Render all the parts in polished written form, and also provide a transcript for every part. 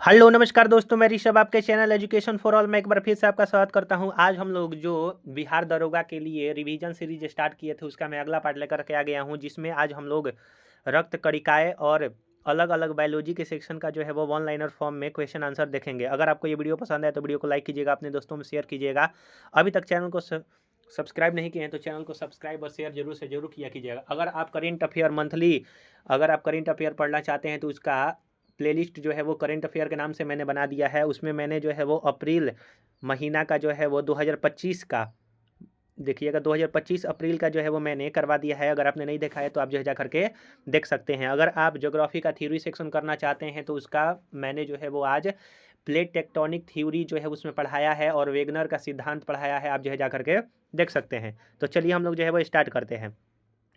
Hello नमस्कार दोस्तों, मैं ऋषभ आपके चैनल एजुकेशन फॉर ऑल में एक बार फिर से आपका स्वागत करता हूं। आज हम लोग जो बिहार दरोगा के लिए रिवीजन सीरीज स्टार्ट किए थे उसका मैं अगला पार्ट लेकर के आ गया हूं, जिसमें आज हम लोग रक्त कणिकाएं और अलग अलग बायोलॉजी के सेक्शन का जो है वो वन लाइनर फॉर्म में क्वेश्चन आंसर देखेंगे। अगर आपको ये वीडियो पसंद आए तो वीडियो को लाइक कीजिएगा, अपने दोस्तों में शेयर कीजिएगा। अभी तक चैनल को सब्सक्राइब नहीं किए हैं तो चैनल को सब्सक्राइब और शेयर जरूर से जरूर किया कीजिएगा। अगर आप करेंट अफेयर पढ़ना चाहते हैं तो उसका प्लेलिस्ट जो है वो करेंट अफेयर के नाम से मैंने बना दिया है। उसमें मैंने जो है वो अप्रैल महीना का जो है वो 2025 का देखिएगा, 2025 अप्रैल का जो है वो मैंने करवा दिया है। अगर आपने नहीं देखा है तो आप जो है जा करके देख सकते हैं। अगर आप ज्योग्राफी का थ्योरी सेक्शन करना चाहते हैं तो उसका मैंने जो है वो आज प्लेट टेक्टोनिक थ्योरी जो है उसमें पढ़ाया है और वेगनर का सिद्धांत पढ़ाया है। आप जो है जा करके देख सकते हैं। तो चलिए हम लोग जो है वो स्टार्ट करते हैं।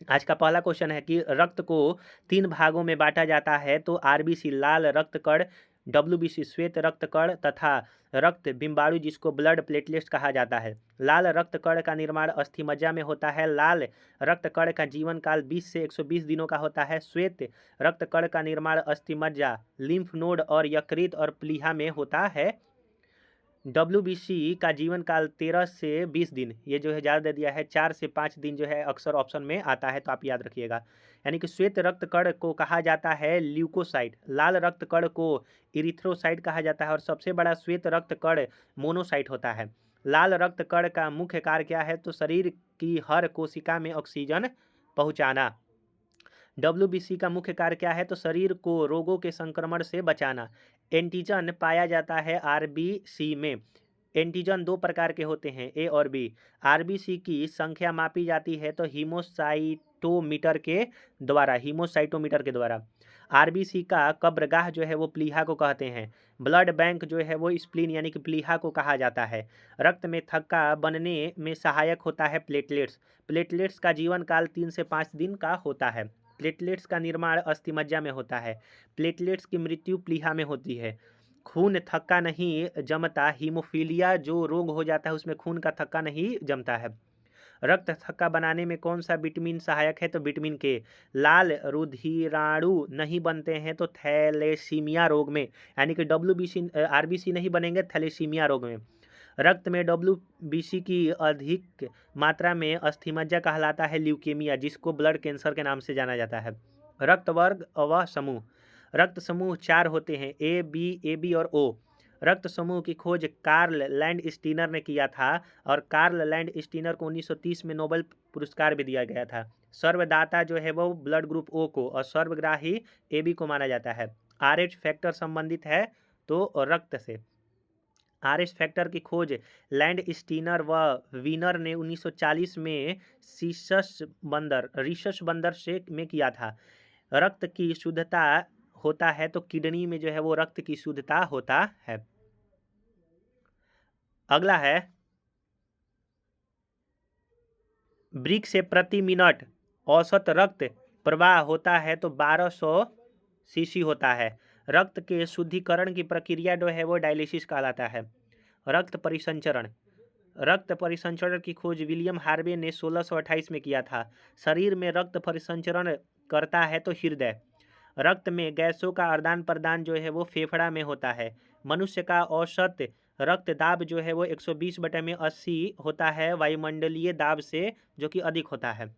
आज का पहला क्वेश्चन है कि रक्त को 3 भागों में बांटा जाता है तो आरबीसी लाल रक्त कण, डब्ल्यूबीसी श्वेत रक्त कण तथा रक्त बिम्बाणु जिसको ब्लड प्लेटलेट्स कहा जाता है। लाल रक्त कण का निर्माण अस्थिमज्जा में होता है। लाल रक्त कण का जीवन काल 20 से 120 दिनों का होता है। श्वेत रक्त कण का निर्माण अस्थिमज्जा, लिम्फ नोड और यकृत और प्लीहा में होता है। डब्ल्यूबीसी का जीवन काल 13 से 20 दिन, ये जो है ज़्यादा दे दिया है, 4 से 5 दिन जो है अक्सर ऑप्शन में आता है, तो आप याद रखिएगा। यानी कि श्वेत रक्त कण को कहा जाता है ल्यूकोसाइट, लाल रक्त कण को इरिथ्रोसाइट कहा जाता है और सबसे बड़ा श्वेत रक्त कण मोनोसाइट होता है। लाल रक्त कण का मुख्य कार्य क्या है? तो शरीर की हर कोशिका में ऑक्सीजन पहुँचाना। डब्ल्यूबीसी का मुख्य कार्य क्या है? तो शरीर को रोगों के संक्रमण से बचाना। एंटीजन पाया जाता है आरबीसी में। एंटीजन 2 प्रकार के होते हैं, ए और बी। आरबीसी की संख्या मापी जाती है तो हीमोसाइटोमीटर के द्वारा। आरबीसी का कब्रगाह जो है वो प्लीहा को कहते हैं। ब्लड बैंक जो है वो स्प्लीन यानी कि प्लीहा को कहा जाता है। रक्त में थक्का बनने में सहायक होता है प्लेटलेट्स। प्लेटलेट्स का जीवन काल 3 से 5 दिन का होता है। प्लेटलेट्स का निर्माण अस्थिमज्जा में होता है। प्लेटलेट्स की मृत्यु प्लीहा में होती है। खून थक्का नहीं जमता। हीमोफीलिया जो रोग हो जाता है उसमें खून का थक्का नहीं जमता है। रक्त थक्का बनाने में कौन सा विटामिन सहायक है? तो विटामिन के। लाल रुधिराणु नहीं बनते हैं तो थैलेसीमिया रोग में, यानी कि डब्ल्यूबीसी आरबीसी नहीं बनेंगे थैलेसीमिया रोग में। रक्त में डब्ल्यूबीसी की अधिक मात्रा में अस्थिमज्जा कहलाता है ल्यूकेमिया, जिसको ब्लड कैंसर के नाम से जाना जाता है। रक्त वर्ग व समूह। रक्त समूह 4 होते हैं, ए बी और ओ। रक्त समूह की खोज कार्ल लैंड स्टीनर ने किया था और कार्ल लैंड स्टीनर को 1930 में नोबेल पुरस्कार भी दिया गया था। सर्वदाता जो है वो ब्लड ग्रुप ओ को और सर्वग्राही ए बी को माना जाता है। आरएच फैक्टर संबंधित है तो रक्त से। आरएच फैक्टर की खोज लैंड स्टीनर व वीनर ने 1940 में रिसस बंदर से में किया था। रक्त की शुद्धता होता है तो किडनी में जो है वो रक्त की शुद्धता होता है। अगला है, ब्रिक से प्रति मिनट औसत रक्त प्रवाह होता है तो 1200 सीसी होता है। रक्त के शुद्धिकरण की प्रक्रिया जो है वो डायलिसिस कहलाता है। रक्त परिसंचरण। रक्त परिसंचरण की खोज विलियम हार्वे ने 1628 में किया था। शरीर में रक्त परिसंचरण करता है तो हृदय। रक्त में गैसों का आदान प्रदान जो है वो फेफड़ा में होता है। मनुष्य का औसत रक्त दाब जो है वो 120/80 होता है वायुमंडलीय दाब से, जो कि अधिक होता है।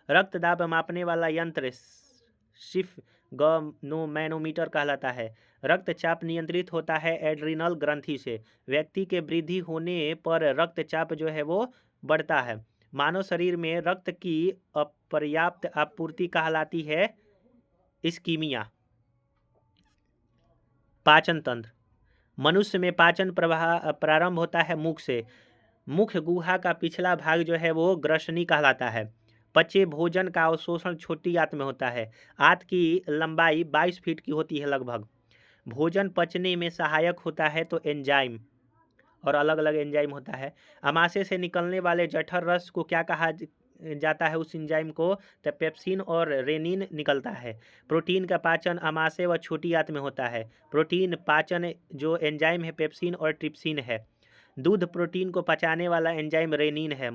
रक्त दाब मापने वाला यंत्र सिर्फ मैनोमीटर कहलाता है। रक्तचाप नियंत्रित होता है एड्रिनल ग्रंथि से। व्यक्ति के वृद्धि होने पर रक्तचाप जो है वो बढ़ता है। मानव शरीर में रक्त की अपर्याप्त आपूर्ति कहलाती है इस्कीमिया। पाचन तंत्र। मनुष्य में पाचन प्रवाह प्रारंभ होता है मुख से। मुख गुहा का पिछला भाग जो है वो ग्रसनी कहलाता है। पचे भोजन का अवशोषण छोटी आंत में होता है। आंत की लंबाई 22 फीट की होती है लगभग। भोजन पचने में सहायक होता है तो एंजाइम, और अलग अलग एंजाइम होता है। अमाशय से निकलने वाले जठर रस को क्या कहा जाता है? उस एंजाइम को तो पेप्सिन और रेनिन निकलता है। प्रोटीन का पाचन अमाशय व छोटी आंत में होता है। प्रोटीन पाचन जो एंजाइम है पेप्सिन और ट्रिप्सिन है। दूध प्रोटीन को पचाने वाला एंजाइम रेनिन है।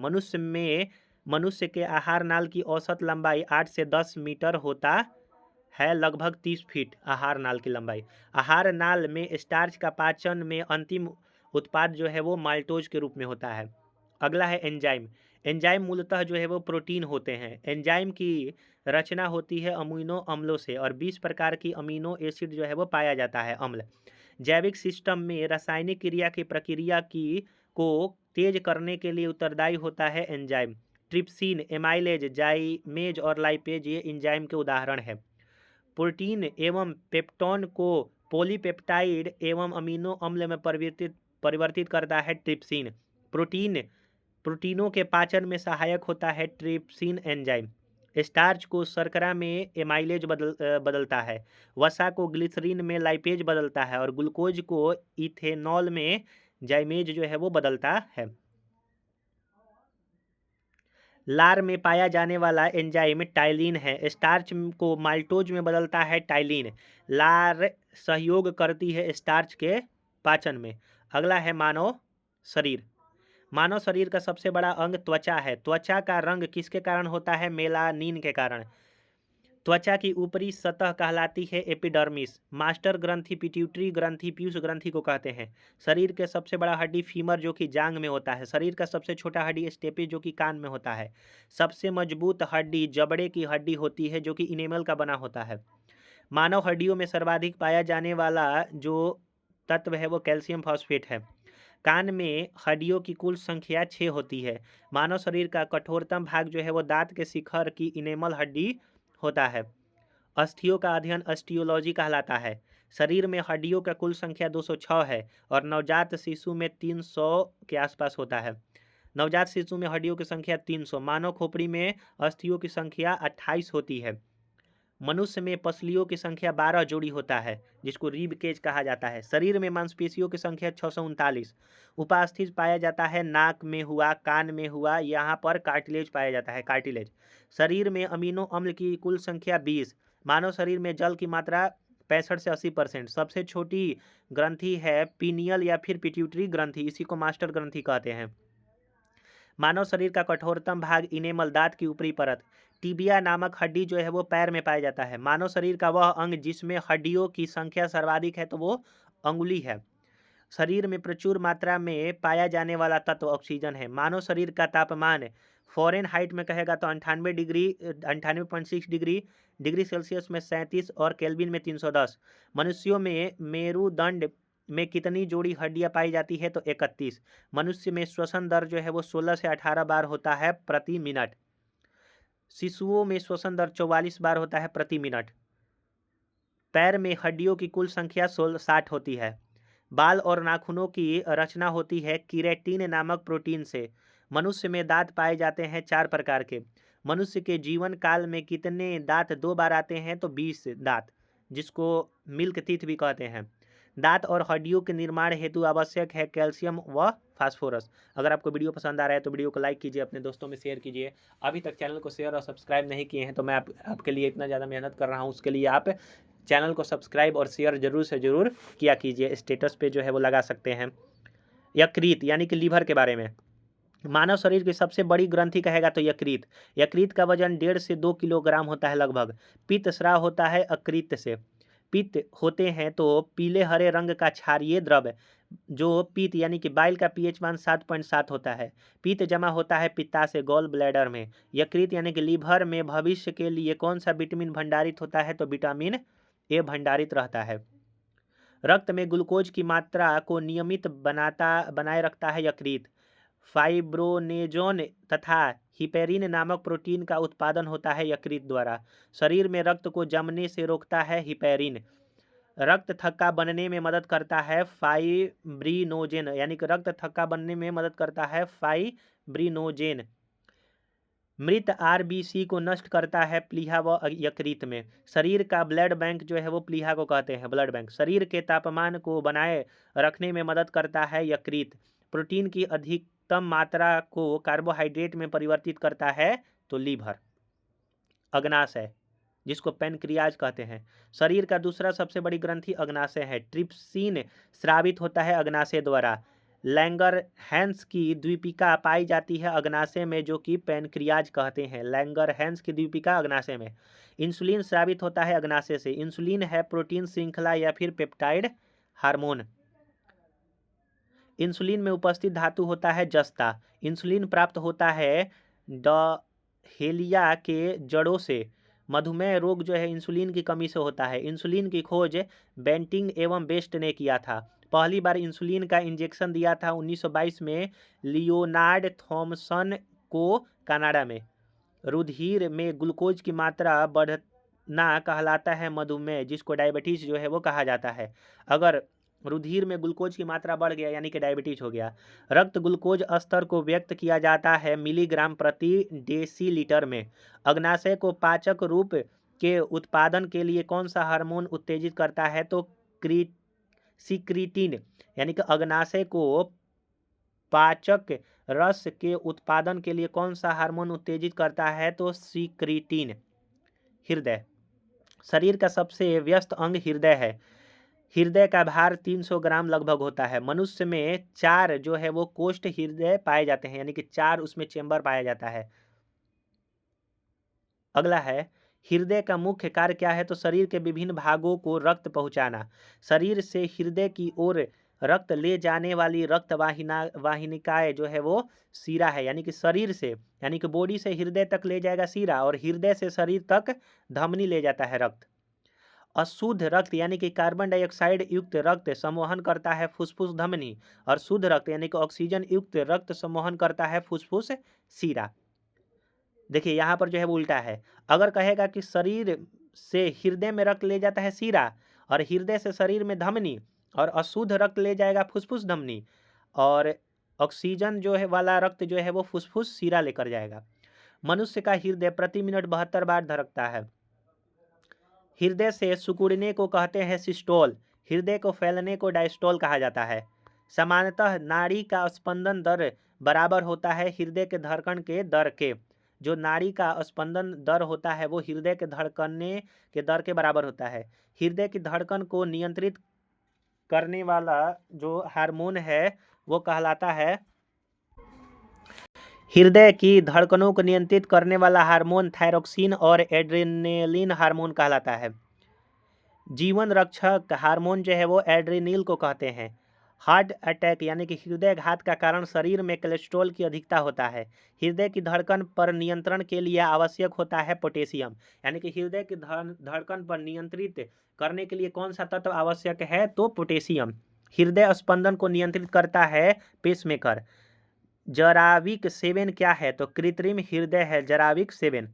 मनुष्य के आहार नाल की औसत लंबाई 8 से 10 मीटर होता है लगभग 30 फीट आहार नाल की लंबाई। आहार नाल में स्टार्च का पाचन में अंतिम उत्पाद जो है वो माल्टोज के रूप में होता है। अगला है एंजाइम। एंजाइम मूलतः जो है वो प्रोटीन होते हैं। एंजाइम की रचना होती है अमीनो अम्लों से और 20 प्रकार की अमीनो एसिड जो है वो पाया जाता है अम्ल। जैविक सिस्टम में रासायनिक क्रिया की प्रक्रिया की को तेज करने के लिए उत्तरदायी होता है एंजाइम। ट्रिप्सिन, एमाइलेज, जाइमेज और लाइपेज ये एंजाइम के उदाहरण हैं। प्रोटीन एवं पेप्टोन को पॉलीपेप्टाइड एवं अमीनो अम्ल में परिवर्तित करता है ट्रिप्सिन। प्रोटीनों के पाचन में सहायक होता है ट्रिप्सिन एंजाइम। स्टार्च को शर्करा में एमाइलेज बदलता है। वसा को ग्लिसरीन में लाइपेज बदलता है और ग्लूकोज को इथेनॉल में जाइमेज जो है वो बदलता है। लार में पाया जाने वाला एंजाइम टाइलिन है। स्टार्च को माल्टोज में बदलता है टाइलिन। लार सहयोग करती है स्टार्च के पाचन में। अगला है मानव शरीर। मानव शरीर का सबसे बड़ा अंग त्वचा है। त्वचा का रंग किसके कारण होता है? मेलानिन के कारण। त्वचा की ऊपरी सतह कहलाती है एपिडर्मिस। मास्टर ग्रंथि, पिट्यूटरी ग्रंथि, पीयूष ग्रंथि को कहते हैं। शरीर के सबसे बड़ा हड्डी फीमर जो कि जांग में होता है। शरीर का सबसे छोटा हड्डी स्टेपी जो कि कान में होता है। सबसे मजबूत हड्डी जबड़े की हड्डी होती है जो कि इनेमल का बना होता है। मानव हड्डियों में सर्वाधिक पाया जाने वाला जो तत्व है वो कैल्शियम फॉस्फेट है। कान में हड्डियों की कुल संख्या 6 होती है। मानव शरीर का कठोरतम भाग जो है वो दांत के शिखर की इनेमल हड्डी होता है। अस्थियों का अध्ययन अस्टियोलॉजी कहलाता है। शरीर में हड्डियों का कुल संख्या 206 है और नवजात शिशु में 300 के आसपास होता है। नवजात शिशु में हड्डियों की संख्या 300। मानव खोपड़ी में अस्थियों की संख्या 28 होती है। मनुष्य में पसलियों की संख्या 12 जोड़ी होता है जिसको रिब केज कहा जाता है। शरीर में मांसपेशियों की संख्या 639 उपास्थित पाया जाता है। नाक में हुआ, कान में हुआ, यहाँ पर कार्टिलेज पाया जाता है, कार्टिलेज। शरीर में अमीनो अम्ल की कुल संख्या 20। मानव शरीर में जल की मात्रा 65 से 80%। सबसे छोटी ग्रंथि है पीनियल या फिर पिट्यूटरी ग्रंथि, इसी को मास्टर ग्रंथि कहते हैं। मानव शरीर का कठोरतम भाग इनेमल, दांत की ऊपरी परत। टिबिया नामक हड्डी जो है वो पैर में पाया जाता है। मानव शरीर का वह अंग जिसमें हड्डियों की संख्या सर्वाधिक है तो वो अंगुली है। शरीर में प्रचुर मात्रा में पाया जाने वाला तत्व ऑक्सीजन है। मानव शरीर का तापमान फ़ारेनहाइट में कहेगा तो 98.6 डिग्री सेल्सियस में 37 और केल्विन में 310। मनुष्यों में मेरुदंड में कितनी जोड़ी हड्डियां पाई जाती है? तो 31। मनुष्य में श्वसन दर जो है वो 16 से 18 बार होता है प्रति मिनट। शिशुओं में श्वसन दर 44 बार होता है प्रति मिनट। पैर में हड्डियों की कुल संख्या 60 होती है। बाल और नाखूनों की रचना होती है कीरेटिन नामक प्रोटीन से। मनुष्य में दांत पाए जाते हैं 4 प्रकार के। मनुष्य के जीवन काल में कितने दांत 2 बार आते हैं? तो 20 दांत, जिसको मिल्क टीथ भी कहते हैं। दांत और हड्डियों के निर्माण हेतु आवश्यक है कैल्शियम व फास्फोरस। अगर आपको वीडियो पसंद आ रहा है तो वीडियो को लाइक कीजिए, अपने दोस्तों में शेयर कीजिए। अभी तक चैनल को शेयर और सब्सक्राइब नहीं किए हैं तो मैं आपके लिए इतना ज़्यादा मेहनत कर रहा हूँ, उसके लिए आप चैनल को सब्सक्राइब और शेयर जरूर से ज़रूर किया कीजिए। स्टेटस पे जो है वो लगा सकते हैं। यकृत यानी कि लीवर के बारे में। मानव शरीर की सबसे बड़ी ग्रंथि कहेगा तो यकृत। यकृत का वजन 1.5 से 2 किलोग्राम होता है लगभग। पित्त स्राव होता है यकृत से। पित्त होते हैं तो पीले हरे रंग का क्षारीय द्रव जो पित्त यानी कि बाइल का पीएच मान 7.7 होता है। पित्त जमा होता है पित्ताशय गॉल ब्लैडर में। यकृत यानी कि लीवर में भविष्य के लिए कौन सा विटामिन भंडारित होता है? तो विटामिन ए भंडारित रहता है। रक्त में ग्लूकोज की मात्रा को नियमित बनाए रखता है यकृत। फाइब्रोनेजोन तथा हिपेरिन नामक प्रोटीन का उत्पादन होता है यकृत द्वारा। शरीर में रक्त को जमने से रोकता है हिपेरिन। रक्त थक्का बनने में मदद करता है फाइब्रिनोजेन, यानी कि रक्त थक्का बनने में मदद करता है फाइब्रिनोजेन। मृत आरबीसी को नष्ट करता है प्लीहा व यकृत में। शरीर का ब्लड बैंक जो है वो प्लीहा को कहते हैं, ब्लड बैंक। शरीर के तापमान को बनाए रखने में मदद करता है यकृत। प्रोटीन की अधिकतम मात्रा को कार्बोहाइड्रेट में परिवर्तित करता है तो लीवर। अग्नाशय जिसको पैनक्रियाज कहते हैं। शरीर का दूसरा सबसे बड़ी ग्रंथि अग्नाशय है। ट्रिप्सिन स्रावित होता है अग्नाशय द्वारा। लैंगरहैंस की द्वीपिका पाई जाती है अग्नाशय में, जो कि पैनक्रियाज कहते हैं। लैंगरहैंस की द्वीपिका अग्नाशय में। इंसुलिन स्रावित होता है अग्नाशय से। इंसुलिन है प्रोटीन श्रृंखला या फिर पेप्टाइड हार्मोन। इंसुलिन में उपस्थित धातु होता है जस्ता। इंसुलिन प्राप्त होता है डहेलिया के जड़ों से। मधुमेह रोग जो है इंसुलिन की कमी से होता है। इंसुलिन की खोज बेंटिंग एवं बेस्ट ने किया था। पहली बार इंसुलिन का इंजेक्शन दिया था 1922 में लियोनार्ड थॉमसन को कनाडा में। रुधिर में ग्लूकोज की मात्रा बढ़ना कहलाता है मधुमेह, जिसको डायबिटीज जो है वो कहा जाता है। अगर रुधिर में ग्लूकोज की मात्रा बढ़ गया यानी कि डायबिटीज हो गया। रक्त ग्लूकोज स्तर को व्यक्त किया जाता है मिलीग्राम प्रति डेसीलीटर में। अग्नाशय को पाचक रूप के उत्पादन के लिए कौन सा हार्मोन उत्तेजित करता है? तो सिक्रीटिन, यानी कि अग्नाशय को पाचक रस के उत्पादन के लिए कौन सा हार्मोन उत्तेजित करता है? तो सिक्रीटिन। हृदय, शरीर का सबसे व्यस्त अंग हृदय है। हृदय का भार 300 ग्राम लगभग होता है। मनुष्य में 4 जो है वो कोष्ठ हृदय पाए जाते हैं, यानी कि 4 उसमें चेंबर पाया जाता है। अगला है, हृदय का मुख्य कार्य क्या है? तो शरीर के विभिन्न भागों को रक्त पहुंचाना। शरीर से हृदय की ओर रक्त ले जाने वाली रक्त वाहिनिकाएं जो है वो सीरा है, यानी कि शरीर से, यानी कि बॉडी से हृदय तक ले जाएगा सीरा, और हृदय से शरीर तक धमनी ले जाता है रक्त। अशुद्ध रक्त यानी कि कार्बन डाइऑक्साइड युक्त रक्त संवहन करता है फुसफुस धमनी, और शुद्ध रक्त यानी कि ऑक्सीजन युक्त रक्त संवहन करता है फुसफुस सीरा। देखिए यहाँ पर जो है वो उल्टा है। अगर कहेगा कि शरीर से हृदय में रक्त ले जाता है सीरा, और हृदय से शरीर में धमनी, और अशुद्ध रक्त ले जाएगा फुसफुस धमनी, और ऑक्सीजन जो है वाला रक्त जो है वो फुसफुस सीरा लेकर जाएगा। मनुष्य का हृदय प्रति मिनट 72 बार धड़कता है। हृदय से सिकुड़ने को कहते हैं सिस्टोल। हृदय को फैलने को डायस्टोल कहा जाता है। सामान्यतः नाड़ी का स्पंदन दर बराबर होता है हृदय के धड़कन के दर के। जो नाड़ी का स्पंदन दर होता है वो हृदय के धड़कने के दर के बराबर होता है। हृदय की धड़कन को नियंत्रित करने वाला जो हार्मोन है वो कहलाता है, हृदय की धड़कनों को नियंत्रित करने वाला हार्मोन थायरोक्सिन और एड्रेनलिन हार्मोन कहलाता है। जीवन रक्षक हार्मोन जो है वो एड्रेनल को कहते हैं। हार्ट अटैक यानी कि हृदय घात का कारण शरीर में कोलेस्ट्रॉल की अधिकता होता है। हृदय की धड़कन पर नियंत्रण के लिए आवश्यक होता है पोटेशियम, यानी कि हृदय की धड़कन पर नियंत्रित करने के लिए कौन सा तत्व आवश्यक है? तो पोटेशियम। हृदय स्पंदन को नियंत्रित करता है पेसमेकर। जराविक 7 क्या है? तो कृत्रिम हृदय है जराविक 7।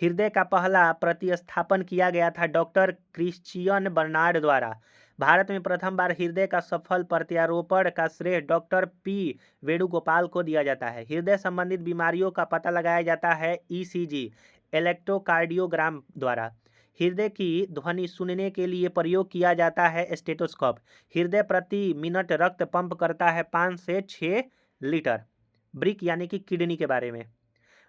हृदय का पहला प्रतिस्थापन किया गया था डॉक्टर क्रिश्चियन बर्नार्ड द्वारा। भारत में प्रथम बार हृदय का सफल प्रत्यारोपण का श्रेय डॉक्टर पी वेणुगोपाल को दिया जाता है। हृदय संबंधित बीमारियों का पता लगाया जाता है ईसीजी, इलेक्ट्रोकार्डियोग्राम द्वारा। हृदय की ध्वनि सुनने के लिए प्रयोग किया जाता है स्टेथोस्कोप। हृदय प्रति मिनट रक्त पंप करता है 5 से 6 लीटर। ब्रिक यानी कि किडनी के बारे में।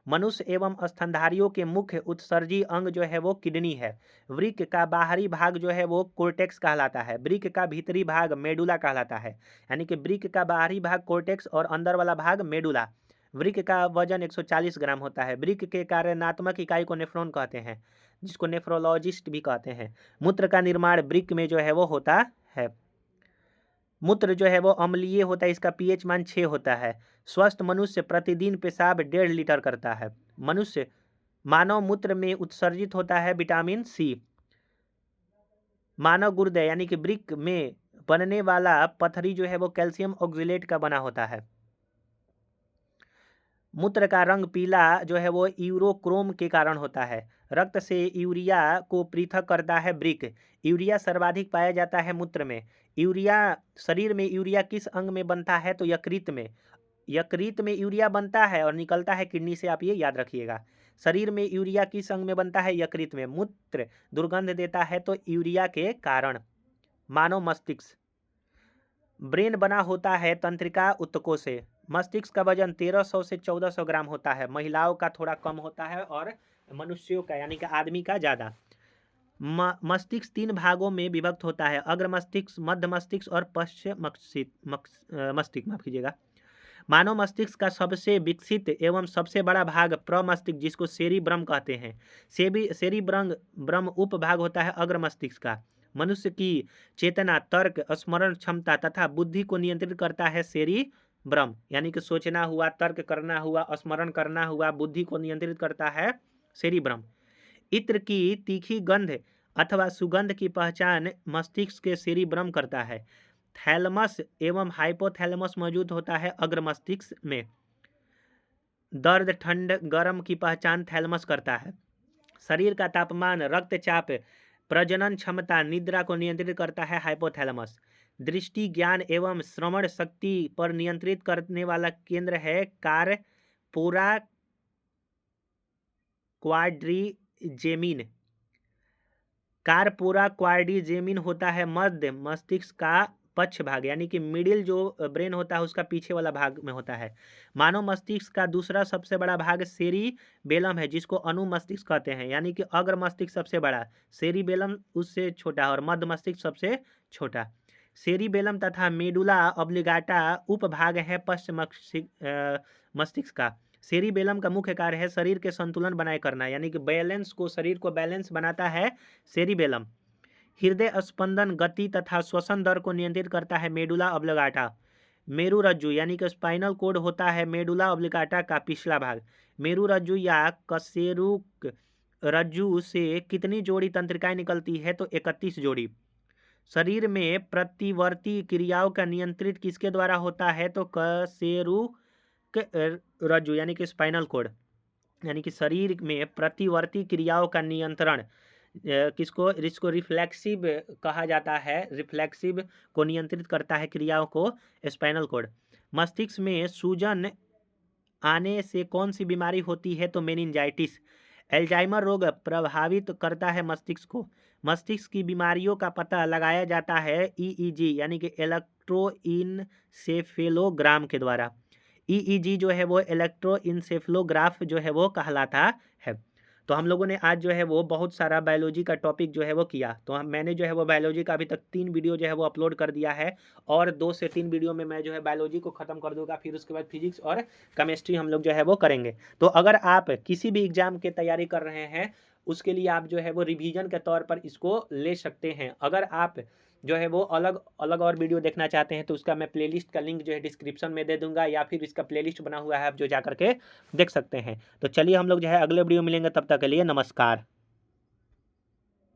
मनुष्य एवं स्तनधारियों के मुख्य उत्सर्जी अंग जो है वो किडनी है। वृक्क का बाहरी भाग जो है वो कोर्टेक्स कहलाता है। वृक्क का भीतरी भाग मेडुला कहलाता है, यानी कि वृक्क का बाहरी भाग कोर्टेक्स और अंदर वाला भाग मेडुला। वृक्क का वजन 140 ग्राम होता है। वृक्क के कार्यात्मक इकाई को नेफ्रॉन कहते हैं, जिसको नेफ्रोलॉजिस्ट भी कहते हैं। मूत्र का निर्माण वृक्क में जो है वो होता है। मूत्र जो है वो अम्लीय होता है, इसका पीएच मान 6 होता है। स्वस्थ मनुष्य प्रतिदिन पेशाब 1.5 लीटर करता है। मानव मूत्र में उत्सर्जित होता है विटामिन सी। मानव गुर्दे यानी कि वृक्क में बनने वाला पथरी जो है वो कैल्शियम ऑक्जेलेट का बना होता है। मूत्र का रंग पीला जो है वो यूरोक्रोम के कारण होता है। रक्त से यूरिया को पृथक करता है वृक्क। यूरिया सर्वाधिक पाया जाता है मूत्र में। शरीर में यूरिया किस अंग में बनता है? तो यकृत में। यकृत में यूरिया बनता है और निकलता है किडनी से, आप ये याद रखिएगा। शरीर में यूरिया किस अंग में बनता है? यकृत में। मूत्र दुर्गंध देता है तो यूरिया के कारण। मानव मस्तिष्क। ब्रेन बना होता है तंत्रिका ऊतकों से। मस्तिष्क का वजन 1300 से 1400 ग्राम होता है। महिलाओं का थोड़ा कम होता है और मनुष्यों का यानी कि आदमी का ज़्यादा। मस्तिष्क 3 भागों में विभक्त होता है, अग्र मस्तिष्क, मध्य मस्तिष्क और पश्च मस्तिष्क, माफ कीजिएगा। मानव मस्तिष्क का सबसे विकसित एवं सबसे बड़ा भाग प्रमस्तिष्क, जिसको सेरिब्रम कहते हैं। सेरिब्रम ब्रह्म उपभाग होता है अग्र मस्तिष्क का। मनुष्य की चेतना, तर्क, स्मरण क्षमता तथा बुद्धि को नियंत्रित करता है सेरिब्रम, यानी कि सोचना हुआ, तर्क करना हुआ, स्मरण करना हुआ, बुद्धि को नियंत्रित करता है सेरिब्रम। इत्र की तीखी गंध अथवा सुगंध की पहचान मस्तिष्क के सेरिब्रम करता है। थैलमस एवं हाइपोथैलेमस मौजूद होता है अग्र मस्तिष्क में। दर्द, ठंड, गर्म की पहचान थैलमस करता है। शरीर का तापमान, रक्तचाप, प्रजनन क्षमता, निद्रा को नियंत्रित करता है हाइपोथैलेमस। दृष्टि, ज्ञान एवं श्रवण शक्ति पर नियंत्रित करने वाला केंद्र है कार्पोरा क्वाड्रिजेमिन। कार्पोरा क्वाड्रिजेमिन होता है मध्य मस्तिष्क का पक्ष भाग, यानी कि मिडिल जो ब्रेन होता है उसका पीछे वाला भाग में होता है। मानव मस्तिष्क का दूसरा सबसे बड़ा भाग सेरिबेलम है, जिसको अनुमस्तिष्क कहते हैं, यानी कि अग्र मस्तिष्क सबसे बड़ा, सेरिबेलम उससे छोटा और मध्य मस्तिष्क सबसे छोटा। सेरिबेलम तथा मेडुला ऑब्लिगाटा उपभाग है पश्च मस्तिष्क का। सेरिबेलम का मुख्य कार्य है शरीर के संतुलन बनाए करना, यानी कि बैलेंस को, शरीर को बैलेंस बनाता है सेरिबेलम। हृदय स्पंदन, गति तथा श्वसन दर को नियंत्रित करता है मेडुला ऑब्लिगाटा। मेरु रज्जु यानी कि स्पाइनल कोड होता है मेडुला ऑब्लिगाटा का पिछला भाग। मेरु रज्जु या कशेरुक रज्जु से कितनी जोड़ी तंत्रिकाएं निकलती है? तो 31 जोड़ी। शरीर में प्रतिवर्ती क्रियाओं का नियंत्रित किसके द्वारा होता है? तो कशेरुक रज्जु यानी कि स्पाइनल कोड, यानी कि शरीर में प्रतिवर्ती क्रियाओं का नियंत्रण किसको, इसको रिफ्लेक्सिव कहा जाता है, रिफ्लेक्सिव को नियंत्रित करता है क्रियाओं को स्पाइनल कोड। मस्तिष्क में सूजन आने से कौन सी बीमारी होती है? तो मेनिंजाइटिस। एल्जाइमर रोग प्रभावित करता है मस्तिष्क को। मस्तिष्क की बीमारियों का पता लगाया जाता है ईईजी यानी कि इलेक्ट्रोइनसेफेलोग्राम के द्वारा। ईईजी जो है वो इलेक्ट्रोइनसेफेलोग्राफ जो है वो कहलाता है। तो हम लोगों ने आज जो है वो बहुत सारा बायोलॉजी का टॉपिक जो है वो किया। तो मैंने जो है वो बायोलॉजी का अभी तक 3 वीडियो जो है वो अपलोड कर दिया है, और 2 से 3 वीडियो में मैं जो है बायोलॉजी को ख़त्म कर दूंगा, फिर उसके बाद फिजिक्स और केमिस्ट्री हम लोग जो है वो करेंगे। तो अगर आप किसी भी एग्जाम की तैयारी कर रहे हैं, उसके लिए आप जो है वो रिवीजन के तौर पर इसको ले सकते हैं। अगर आप जो है वो अलग अलग और वीडियो देखना चाहते हैं तो उसका मैं प्लेलिस्ट का लिंक जो है डिस्क्रिप्शन में दे दूंगा, या फिर इसका प्लेलिस्ट बना हुआ है, आप जो जा करके देख सकते हैं। तो चलिए हम लोग जो है अगले वीडियो मिलेंगे, तब तक के लिए नमस्कार।